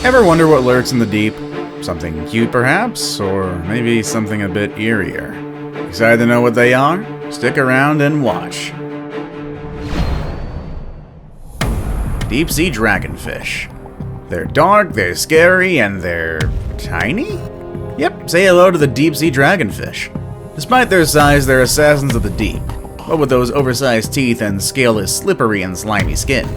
Ever wonder what lurks in the deep? Something cute perhaps, or maybe something a bit eerier? Excited to know what they are? Stick around and watch. Deep sea dragonfish. They're dark, they're scary, and they're tiny? Yep, say hello to the deep sea dragonfish. Despite their size, they're assassins of the deep, but with those oversized teeth and scaleless, slippery, and slimy skin.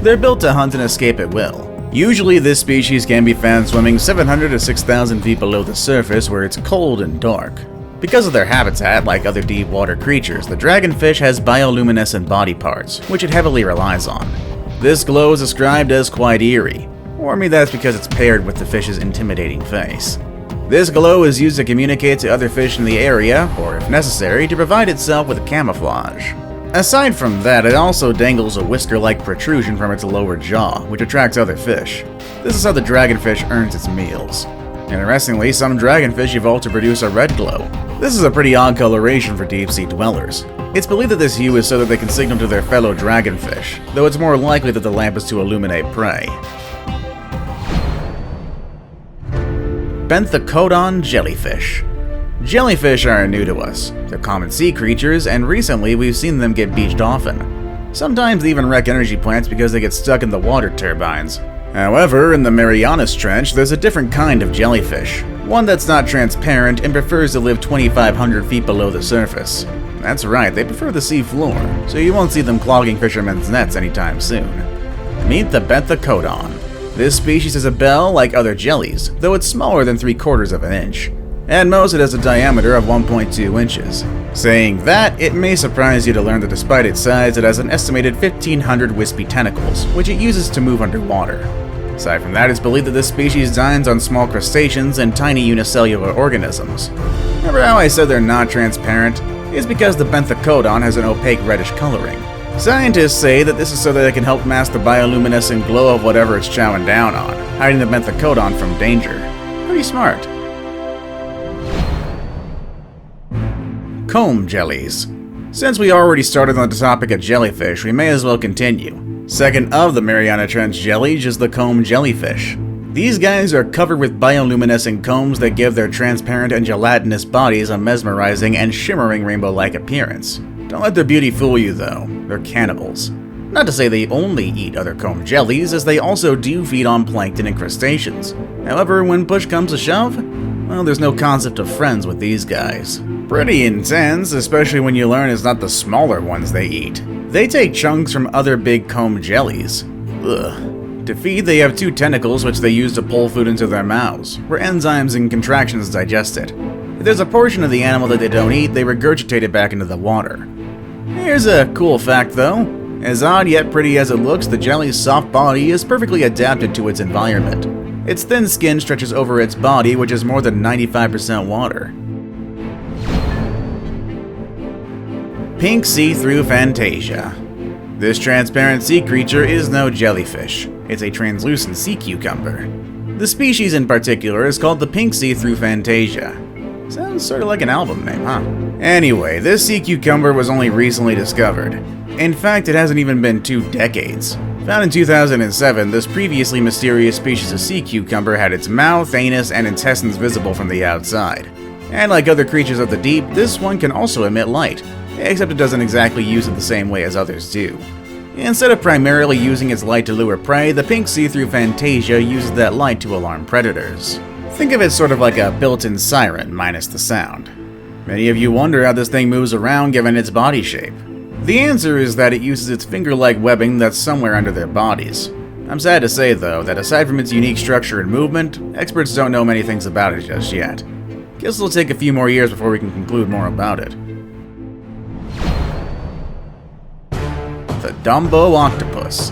They're built to hunt and escape at will. Usually this species can be found swimming 700 to 6,000 feet below the surface where it's cold and dark. Because of their habitat, like other deep water creatures, the dragonfish has bioluminescent body parts, which it heavily relies on. This glow is described as quite eerie, or maybe that's because it's paired with the fish's intimidating face. This glow is used to communicate to other fish in the area, or if necessary, to provide itself with camouflage. Aside from that, it also dangles a whisker-like protrusion from its lower jaw, which attracts other fish. This is how the dragonfish earns its meals. Interestingly, some dragonfish evolve to produce a red glow. This is a pretty odd coloration for deep-sea dwellers. It's believed that this hue is so that they can signal to their fellow dragonfish, though it's more likely that the lamp is to illuminate prey. Benthocodon Jellyfish. Jellyfish aren't new to us. They're common sea creatures, and recently we've seen them get beached often. Sometimes they even wreck energy plants because they get stuck in the water turbines. However, in the Marianas Trench, there's a different kind of jellyfish. One that's not transparent and prefers to live 2,500 feet below the surface. That's right, they prefer the sea floor, so you won't see them clogging fishermen's nets anytime soon. Meet the Benthocodon. This species has a bell like other jellies, though it's smaller than 3/4 of an inch. At most, it has a diameter of 1.2 inches. Saying that, it may surprise you to learn that despite its size, it has an estimated 1,500 wispy tentacles, which it uses to move underwater. Aside from that, it's believed that this species dines on small crustaceans and tiny unicellular organisms. Remember how I said they're not transparent? It's because the Benthocodon has an opaque reddish coloring. Scientists say that this is so that it can help mask the bioluminescent glow of whatever it's chowing down on, hiding the Benthocodon from danger. Pretty smart. Comb jellies. Since we already started on the topic of jellyfish, we may as well continue. Second of the Mariana Trench jellies is the comb jellyfish. These guys are covered with bioluminescent combs that give their transparent and gelatinous bodies a mesmerizing and shimmering rainbow-like appearance. Don't let their beauty fool you though, they're cannibals. Not to say they only eat other comb jellies, as they also do feed on plankton and crustaceans. However, when push comes to shove, well, there's no concept of friends with these guys. Pretty intense, especially when you learn it's not the smaller ones they eat. They take chunks from other big comb jellies. Ugh. To feed, they have 2 tentacles which they use to pull food into their mouths, where enzymes and contractions digest it. If there's a portion of the animal that they don't eat, they regurgitate it back into the water. Here's a cool fact though. As odd yet pretty as it looks, the jelly's soft body is perfectly adapted to its environment. Its thin skin stretches over its body, which is more than 95% water. Pink see-through Fantasia. This transparent sea creature is no jellyfish. It's a translucent sea cucumber. The species in particular is called the pink see-through Fantasia. Sounds sort of like an album name, huh? Anyway, this sea cucumber was only recently discovered. In fact, it hasn't even been 2 decades. Found in 2007, this previously mysterious species of sea cucumber had its mouth, anus, and intestines visible from the outside. And like other creatures of the deep, this one can also emit light, except it doesn't exactly use it the same way as others do. Instead of primarily using its light to lure prey, the pink see-through Fantasia uses that light to alarm predators. Think of it sort of like a built-in siren minus the sound. Many of you wonder how this thing moves around given its body shape. The answer is that it uses its finger-like webbing that's somewhere under their bodies. I'm sad to say though that aside from its unique structure and movement, experts don't know many things about it just yet. Guess it'll take a few more years before we can conclude more about it. The Dumbo Octopus.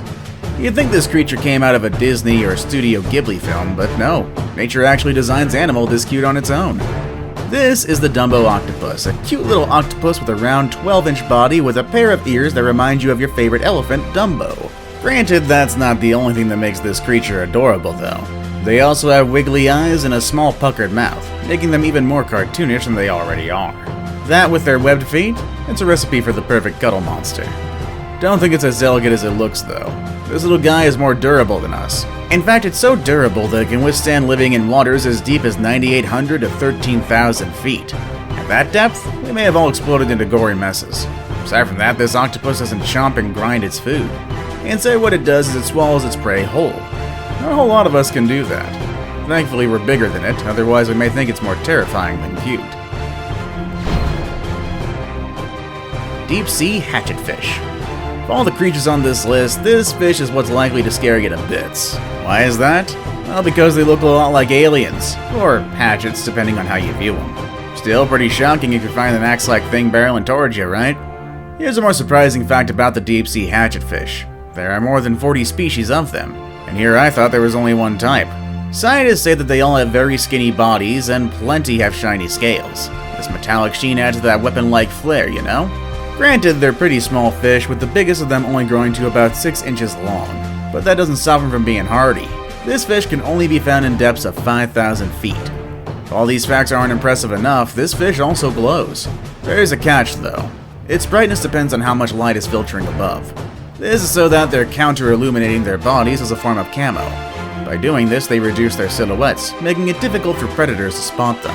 You'd think this creature came out of a Disney or Studio Ghibli film, but no. Nature actually designs animals this cute on its own. This is the Dumbo Octopus, a cute little octopus with a round 12-inch body with a pair of ears that remind you of your favorite elephant, Dumbo. Granted, that's not the only thing that makes this creature adorable though. They also have wiggly eyes and a small puckered mouth, making them even more cartoonish than they already are. That with their webbed feet, it's a recipe for the perfect cuddle monster. Don't think it's as delicate as it looks though. This little guy is more durable than us. In fact, it's so durable that it can withstand living in waters as deep as 9,800 to 13,000 feet. At that depth, they may have all exploded into gory messes. Aside from that, this octopus doesn't chomp and grind its food. Instead, what it does is it swallows its prey whole. Not a whole lot of us can do that. Thankfully, we're bigger than it, otherwise we may think it's more terrifying than cute. Deep Sea Hatchetfish. Of all the creatures on this list, this fish is what's likely to scare you to bits. Why is that? Well, because they look a lot like aliens, or hatchets depending on how you view them. Still pretty shocking if you find an axe-like thing barreling towards you, right? Here's a more surprising fact about the deep sea hatchetfish. There are more than 40 species of them, and here I thought there was only one type. Scientists say that they all have very skinny bodies, and plenty have shiny scales. This metallic sheen adds to that weapon-like flair, you know? Granted, they're pretty small fish, with the biggest of them only growing to about 6 inches long, but that doesn't stop them from being hardy. This fish can only be found in depths of 5,000 feet. If all these facts aren't impressive enough, this fish also glows. There is a catch, though. Its brightness depends on how much light is filtering above. This is so that they're counter-illuminating their bodies as a form of camo. By doing this, they reduce their silhouettes, making it difficult for predators to spot them.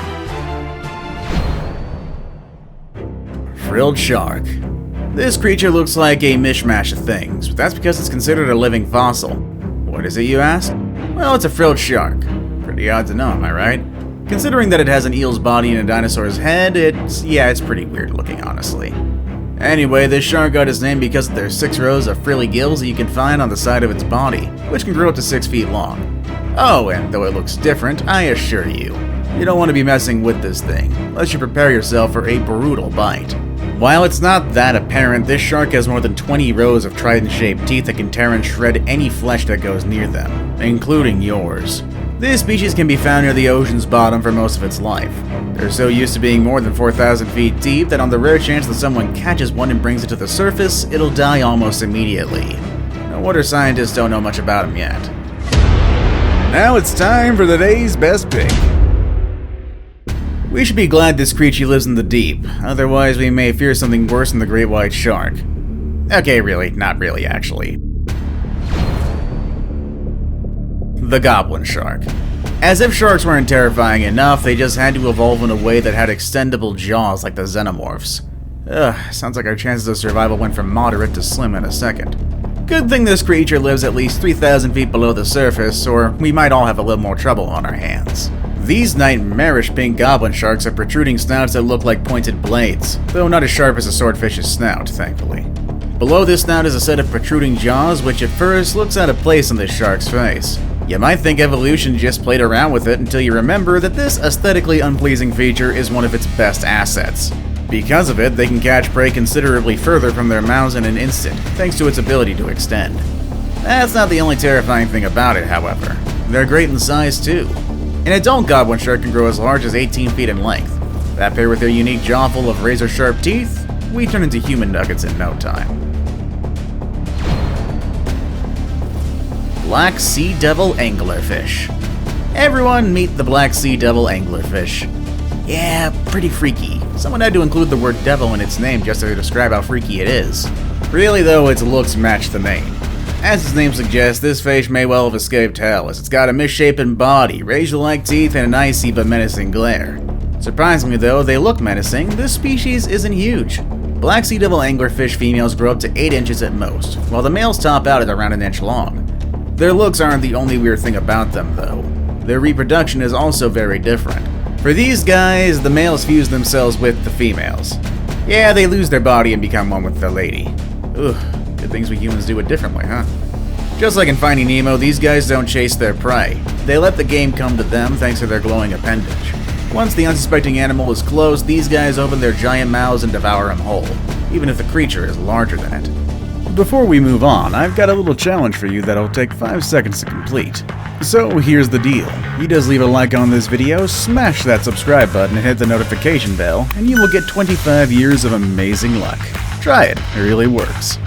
Frilled Shark. This creature looks like a mishmash of things, but that's because it's considered a living fossil. What is it, you ask? Well, it's a frilled shark. Pretty odd to know, am I right? Considering that it has an eel's body and a dinosaur's head, it's pretty weird looking, honestly. Anyway, this shark got its name because there's 6 rows of frilly gills that you can find on the side of its body, which can grow up to 6 feet long. Oh, and though it looks different, I assure you, you don't want to be messing with this thing, unless you prepare yourself for a brutal bite. While it's not that apparent, this shark has more than 20 rows of trident-shaped teeth that can tear and shred any flesh that goes near them, including yours. This species can be found near the ocean's bottom for most of its life. They're so used to being more than 4,000 feet deep that on the rare chance that someone catches one and brings it to the surface, it'll die almost immediately. No wonder scientists don't know much about them yet. Now it's time for the day's best pick. We should be glad this creature lives in the deep, otherwise we may fear something worse than the great white shark. Okay, really, not really actually. The Goblin Shark. As if sharks weren't terrifying enough, they just had to evolve in a way that had extendable jaws like the xenomorphs. Sounds like our chances of survival went from moderate to slim in a second. Good thing this creature lives at least 3,000 feet below the surface, or we might all have a little more trouble on our hands. These nightmarish pink goblin sharks have protruding snouts that look like pointed blades, though not as sharp as a swordfish's snout, thankfully. Below this snout is a set of protruding jaws, which at first looks out of place on this shark's face. You might think evolution just played around with it until you remember that this aesthetically unpleasing feature is one of its best assets. Because of it, they can catch prey considerably further from their mouths in an instant, thanks to its ability to extend. That's not the only terrifying thing about it, however. They're great in size too. An adult goblin shark can grow as large as 18 feet in length. That paired with their unique jaw full of razor-sharp teeth, we turn into human nuggets in no time. Black Seadevil Anglerfish. Everyone meet the Black Seadevil Anglerfish. Yeah, pretty freaky. Someone had to include the word devil in its name just to describe how freaky it is. Really though, its looks match the name. As its name suggests, this fish may well have escaped hell, as it's got a misshapen body, razor-like teeth, and an icy but menacing glare. Surprisingly though, they look menacing, this species isn't huge. Black Seadevil Anglerfish females grow up to 8 inches at most, while the males top out at around 1 inch long. Their looks aren't the only weird thing about them though. Their reproduction is also very different. For these guys, the males fuse themselves with the females. Yeah, they lose their body and become one with the lady. Ugh. Good things we humans do it differently, huh? Just like in Finding Nemo, these guys don't chase their prey. They let the game come to them thanks to their glowing appendage. Once the unsuspecting animal is close, these guys open their giant mouths and devour him whole, even if the creature is larger than it. Before we move on, I've got a little challenge for you that'll take 5 seconds to complete. So here's the deal. You just leave a like on this video, smash that subscribe button and hit the notification bell, and you will get 25 years of amazing luck. Try it, it really works.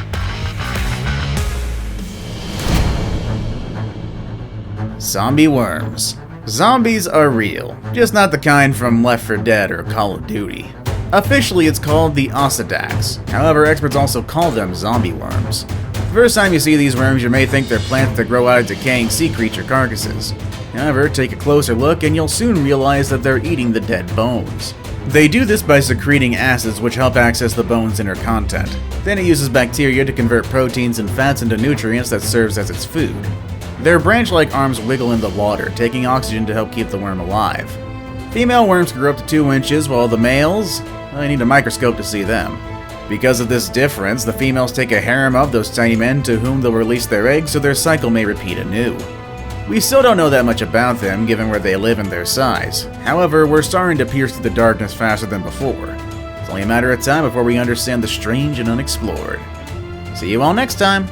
Zombie worms. Zombies are real, just not the kind from Left 4 Dead or Call of Duty. Officially, it's called the Osedax. However, experts also call them zombie worms. first time you see these worms, you may think they're plants that grow out of decaying sea creature carcasses. However, take a closer look and you'll soon realize that they're eating the dead bones. They do this by secreting acids which help access the bone's inner content. Then it uses bacteria to convert proteins and fats into nutrients that serves as its food. Their branch-like arms wiggle in the water, taking oxygen to help keep the worm alive. Female worms grow up to 2 inches, while the males, I need a microscope to see them. Because of this difference, the females take a harem of those tiny men to whom they'll release their eggs so their cycle may repeat anew. We still don't know that much about them, given where they live and their size. However, we're starting to pierce through the darkness faster than before. It's only a matter of time before we understand the strange and unexplored. See you all next time!